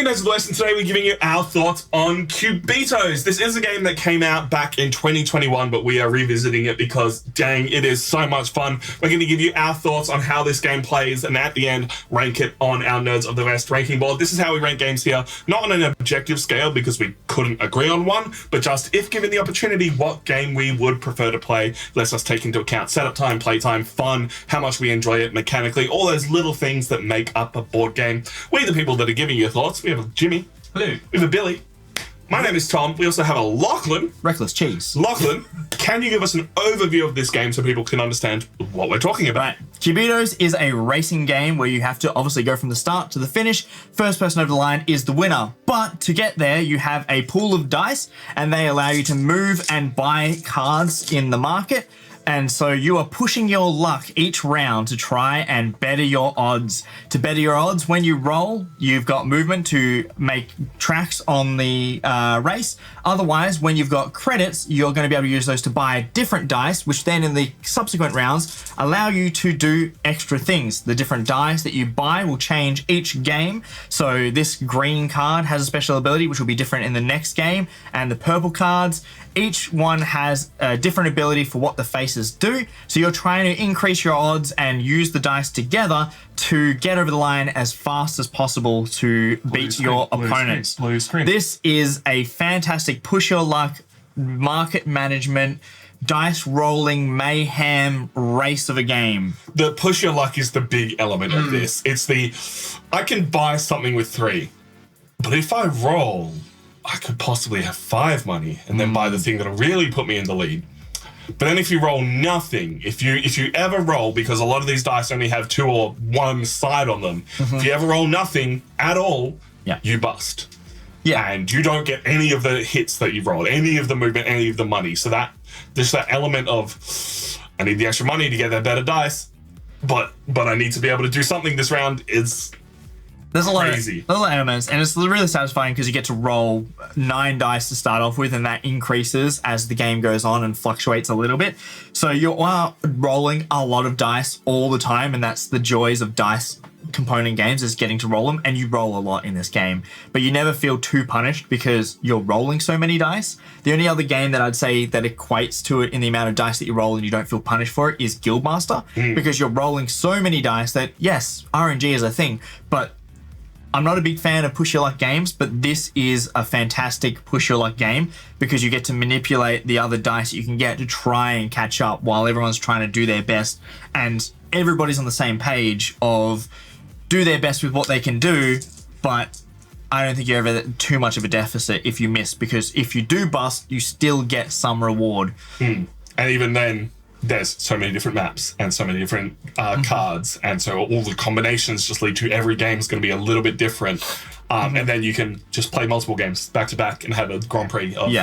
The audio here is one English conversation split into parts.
Cubitos of the West, and today we're giving you our thoughts on Cubitos. This is a game that came out back in 2021, but we are revisiting it because, dang, it is so much fun. We're going to give you our thoughts on how this game plays, and at the end, rank it on our Nerds of the West ranking board. This is how we rank games here, not on an objective scale because we couldn't agree on one, but just if given the opportunity, what game we would prefer to play. Lets us take into account setup time, play time, fun, how much we enjoy it mechanically, all those little things that make up a board game. We're the people that are giving you thoughts. We have a Jimmy. Hello. We have a Billy. My name is Tom. We also have a Lachlan. Reckless cheese. Lachlan, can you give us an overview of this game so people can understand what we're talking about? Right. Cubitos is a racing game where you have to obviously go from the start to the finish. First person over the line is the winner. But to get there, you have a pool of dice, and they allow you to move and buy cards in the market. And so you are pushing your luck each round to try and better your odds. To better your odds, when you roll, you've got movement to make tracks on the race. Otherwise, when you've got credits, you're going to be able to use those to buy different dice, which then in the subsequent rounds allow you to do extra things. The different dice that you buy will change each game. So this green card has a special ability, which will be different in the next game. And the purple cards, each one has a different ability for what the faces do. So you're trying to increase your odds and use the dice together to get over the line as fast as possible to beat your opponents. Blue screen. This is a fantastic push your luck, market management, dice rolling mayhem race of a game. The push your luck is the big element of this. It's I can buy something with 3, but if I roll, I could possibly have 5 money and then buy the thing that'll really put me in the lead. But then if you roll nothing, if you ever roll, because a lot of these dice only have 2 or 1 side on them, if you ever roll nothing at all, you bust. Yeah. And you don't get any of the hits that you've rolled, any of the movement, any of the money. So there's that element of, I need the extra money to get that better dice, but I need to be able to do something this round. There's a lot crazy. of elements, and it's really satisfying because you get to roll 9 dice to start off with, and that increases as the game goes on and fluctuates a little bit. So you are rolling a lot of dice all the time, and that's the joys of dice component games, is getting to roll them, and you roll a lot in this game. But you never feel too punished because you're rolling so many dice. The only other game that I'd say that equates to it in the amount of dice that you roll and you don't feel punished for it is Guildmaster, because you're rolling so many dice that, yes, RNG is a thing, but I'm not a big fan of push your luck games, but this is a fantastic push your luck game because you get to manipulate the other dice that you can get to try and catch up while everyone's trying to do their best, and everybody's on the same page of do their best with what they can do, but I don't think you're ever too much of a deficit if you miss, because if you do bust, you still get some reward. And even then, there's so many different maps and so many different cards, and so all the combinations just lead to every game's going to be a little bit different. And then you can just play multiple games back to back and have a Grand Prix of,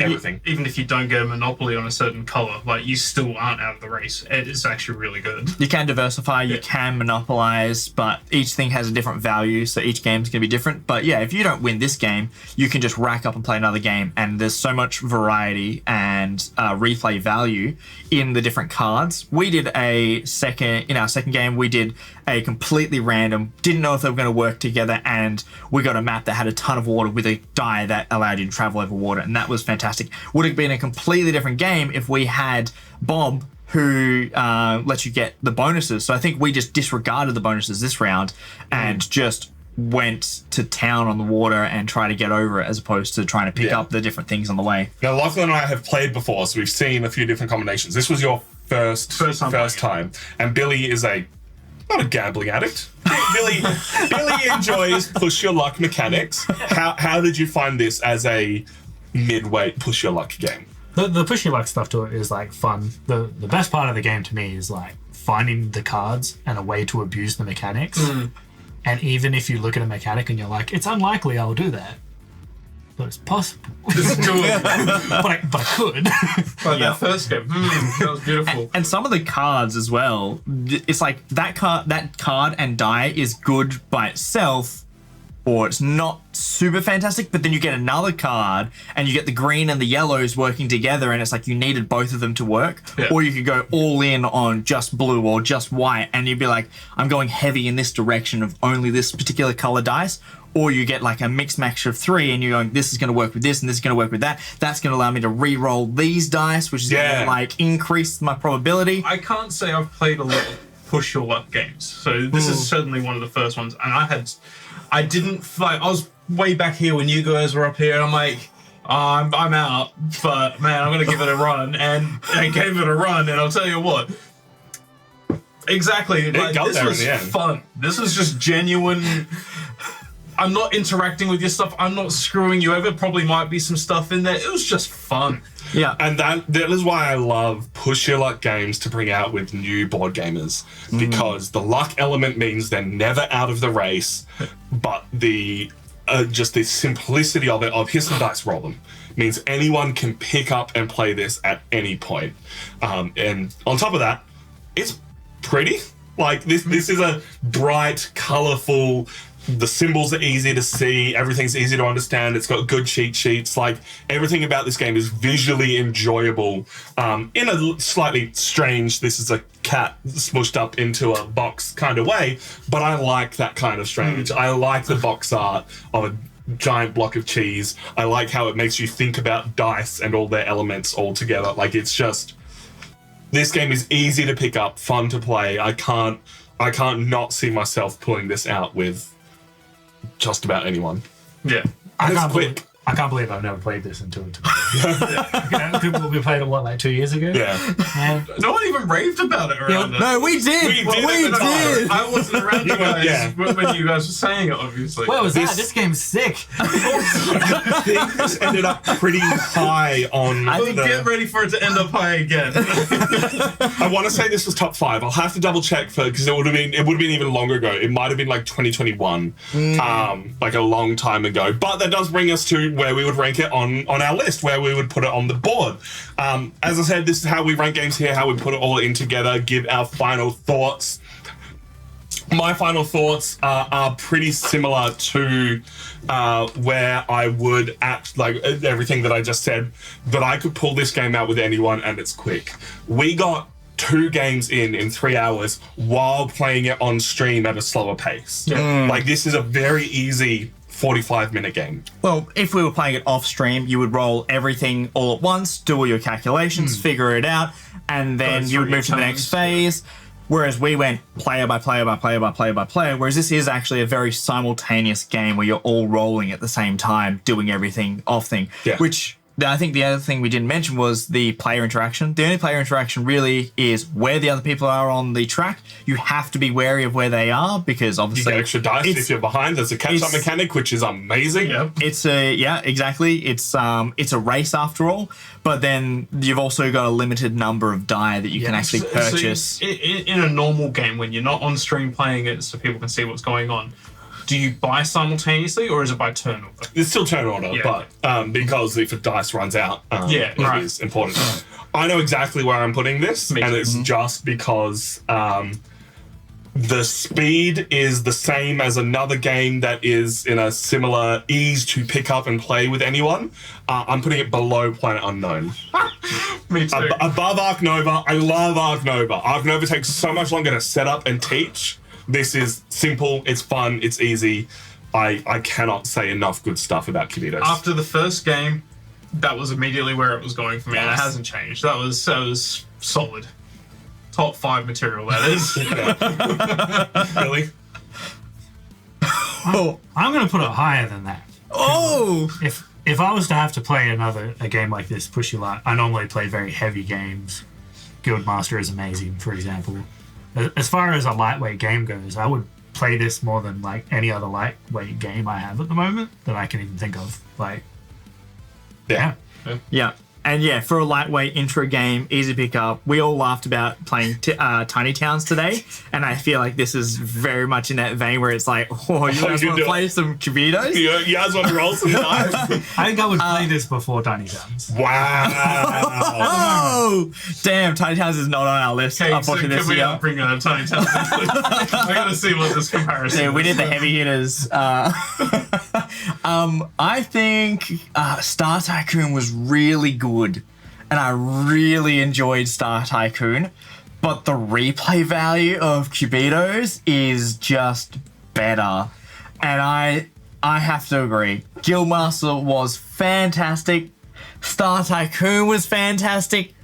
everything. Even if you don't get a monopoly on a certain color, like, you still aren't out of the race. It is actually really good. You can diversify, you can monopolize, but each thing has a different value, so each game's going to be different. But yeah, if you don't win this game, you can just rack up and play another game, and there's so much variety and replay value in the different cards. We did in our second game, we did a completely random, didn't know if they were going to work together, and we got a map that had a ton of water with a die that allowed you to travel over water, and that was fantastic. Would have been a completely different game if we had Bob, who lets you get the bonuses. So I think we just disregarded the bonuses this round and just went to town on the water and try to get over it, as opposed to trying to pick up the different things on the way. Now, Lachlan and I have played before, so we've seen a few different combinations. This was your first time. And Billy is not a gambling addict. Billy enjoys push your luck mechanics. How did you find this as a midweight push your luck game? The push your luck stuff to it is like fun. The best part of the game to me is like finding the cards and a way to abuse the mechanics. And even if you look at a mechanic and you're like, it's unlikely I'll do that, but it's possible. It's doable. but I could. But that first game, that was beautiful. And some of the cards as well, it's like that card and die is good by itself, or it's not super fantastic, but then you get another card and you get the green and the yellows working together, and it's like you needed both of them to work. Yeah. Or you could go all in on just blue or just white, and you'd be like, I'm going heavy in this direction of only this particular color dice. Or you get like a mix match of 3 and you're going, this is going to work with this and this is going to work with that. That's going to allow me to re-roll these dice, which is going to like increase my probability. I can't say I've played a lot of push your luck games, so this is certainly one of the first ones. And I didn't fight. I was way back here when you guys were up here, and I'm like, I'm out, but man, I'm gonna give it a run, and I gave it a run, and I'll tell you what. Exactly. Like, this was fun. This was just genuine. I'm not interacting with your stuff. I'm not screwing you over. Probably might be some stuff in there. It was just fun. Yeah. And that is why I love push your luck games to bring out with new board gamers, because the luck element means they're never out of the race, but the just the simplicity of it, of here's some dice, roll them, means anyone can pick up and play this at any point. And on top of that, it's pretty. Like this is a bright, colorful. The symbols are easy to see. Everything's easy to understand. It's got good cheat sheets. Like everything about this game is visually enjoyable. In a slightly strange, this is a cat smushed up into a box kind of way, but I like that kind of strange. I like the box art of a giant block of cheese. I like how it makes you think about dice and all their elements all together. Like it's just, this game is easy to pick up, fun to play. I can't not see myself pulling this out with just about anyone. Yeah. I can't believe I've never played this until today. We played it, what, like 2 years ago? Yeah. And No one even raved about it around us. No, we did. We did. I wasn't around you guys when you guys were saying it, obviously. what was that? This game's sick. I think this ended up pretty high on Get ready for it to end up high again. I want to say this was top 5. I'll have to double check because it would have been even longer ago. It might have been like 2021, like a long time ago. But that does bring us to where we would rank it on our list, where we would put it on the board. As I said, this is how we rank games here, how we put it all in together, give our final thoughts. My final thoughts are pretty similar to where I would act, like everything that I just said, but I could pull this game out with anyone and it's quick. We got 2 games in 3 hours while playing it on stream at a slower pace. Like this is a very easy 45-minute game. Well, if we were playing it off stream, you would roll everything all at once, do all your calculations, figure it out, and then you would move to the next phase. Whereas we went player by player by player by player by player, whereas this is actually a very simultaneous game where you're all rolling at the same time, doing everything off thing. Yeah. Which I think the other thing we didn't mention was the player interaction. The only player interaction really is where the other people are on the track. You have to be wary of where they are because You obviously get extra dice if you're behind. There's a catch-up mechanic, which is amazing. exactly. It's a race after all, but then you've also got a limited number of die that you can actually purchase. In a normal game, when you're not on stream playing it so people can see what's going on, do you buy simultaneously or is it by turn order? It's still turn order, but because if a dice runs out, it is important. I know exactly where I'm putting this, and it's just because the speed is the same as another game that is in a similar ease to pick up and play with anyone. I'm putting it below Planet Unknown. Me too. Above Ark Nova. I love Ark Nova. Ark Nova takes so much longer to set up and teach. This is simple, it's fun, it's easy. I cannot say enough good stuff about Cubitos. After the first game, that was immediately where it was going for me, and it hasn't changed. That was solid. Top 5 material, that is. Really? I'm going to put it higher than that. Oh! If I was to have to play a game like this, Push Your Luck, I normally play very heavy games. Guildmaster is amazing, for example. As far as a lightweight game goes, I would play this more than like any other lightweight game I have at the moment that I can even think of. Like, Yeah. And yeah, for a lightweight intro game, easy pick up. We all laughed about playing Tiny Towns today, and I feel like this is very much in that vein where it's like, oh, you guys want to play some Cubitos? You guys want to roll some dice? I think I would play this before Tiny Towns. Wow. Oh, damn! Tiny Towns is not on our list. Okay, so Unfortunately, can we not bring Tiny Towns? I gotta see what this comparison yeah, we is. did the heavy hitters. I think Star Tycoon was really good, and I really enjoyed Star Tycoon, but the replay value of Cubitos is just better, and I have to agree. Guildmaster was fantastic, Star Tycoon was fantastic,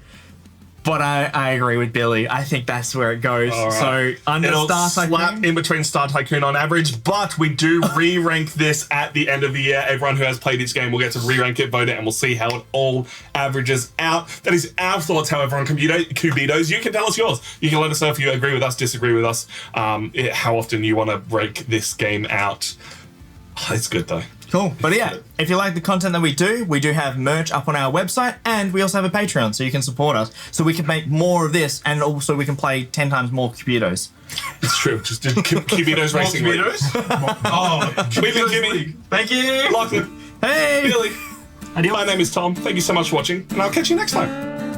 but I agree with Billy. I think that's where it goes. All right. So under It'll Star slap Tycoon, in between Star Tycoon on average, but we do re-rank this at the end of the year. Everyone who has played each game will get to re-rank it, vote it, and we'll see how it all averages out. That is our thoughts, however, on Cubitos. You can tell us yours. You can let us know if you agree with us, disagree with us, how often you want to break this game out. Oh, it's good, though. cool. But yeah, if you like the content that we do have merch up on our website, and we also have a Patreon, so you can support us, so we can make more of this, and also we can play 10 times more Cubitos. It's true. Just did Cubitos Racing League. Cubitos Jimmy. Thank you. Lachlan. Hey! Billy. Adios. My name is Tom. Thank you so much for watching, and I'll catch you next time.